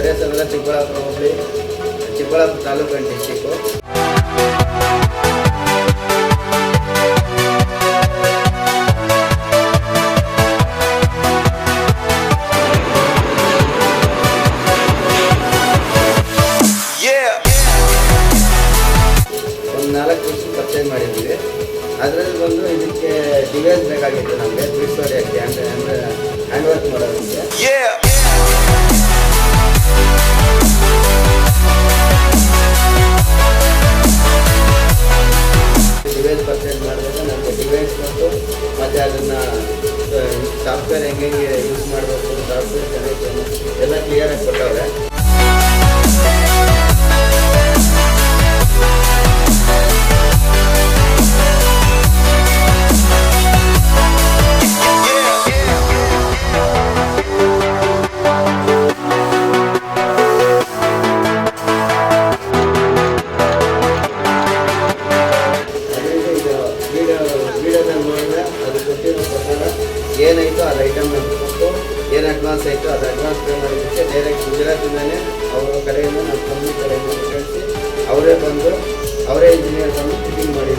ಸರಿಯಾದ ಚಿಕ್ಕಬಳ್ಳಾಪುರ ಹೋಬಳಿ, Chikkaballapur taluk and district. ಒಂದು 4 ವರ್ಷ ಪರ್ಚೇಸ್ ಮಾಡಿದ್ವಿ. ಅದರಲ್ಲಿ ಬಂದು ಇದಕ್ಕೆ ಡಿವೈಸ್ ಬೇಕಾಗಿತ್ತು ನಮಗೆ, ಬಿಡ್ಸ್ ಹೊಡೆಯೋಕ್ಕೆ, ಅಂದರೆ ಹ್ಯಾಂಡ್ ವರ್ಕ್ ಮಾಡೋದಕ್ಕೆ. ಡಿವೈಸ್ ಪರ್ಚೇಸ್ ಮಾಡಿದಾಗ ನಮಗೆ ಡಿವೈಸ್ ಕೊಟ್ಟು ಮತ್ತು ಅದನ್ನು ಸಾಫ್ಟ್ವೇರ್ ಹೆಂಗೆ ಯೂಸ್ ಮಾಡಬೇಕು, ಸಾಫ್ಟ್ವೇರ್ ಕನೆಕ್ಷನ್ ಎಲ್ಲ ಕ್ಲಿಯರಾಗಿ ಕೊಟ್ಟವ್ರೆ. ನೋಡಿದ್ರೆ ಅದು ಕೊಟ್ಟಿರೋ ಪ್ರಕಾರ ಏನಾಯಿತು ಅದು ಐಟಮ್ ನಮ್ಗೆ ಕೊಟ್ಟು, ಏನು ಅಡ್ವಾನ್ಸ್ ಆಯಿತು ಅದು ಅಡ್ವಾನ್ಸ್ ಪೇ ಮಾಡೋದಕ್ಕೆ ಡೈರೆಕ್ಟ್ ಗುಜರಾತಿಂದಲೇ ಅವರ ಕಡೆಯಿಂದ ನಮ್ಮ ಕಂಪ್ನಿ ಕಡೆಯಿಂದ ಕಳಿಸಿ ಅವರೇ ಬಂದು ಅವರೇ ಇಂಜಿನಿಯರ್ ಬಂದು ಫಿಟ್ಟಿಂಗ್ ಮಾಡಿ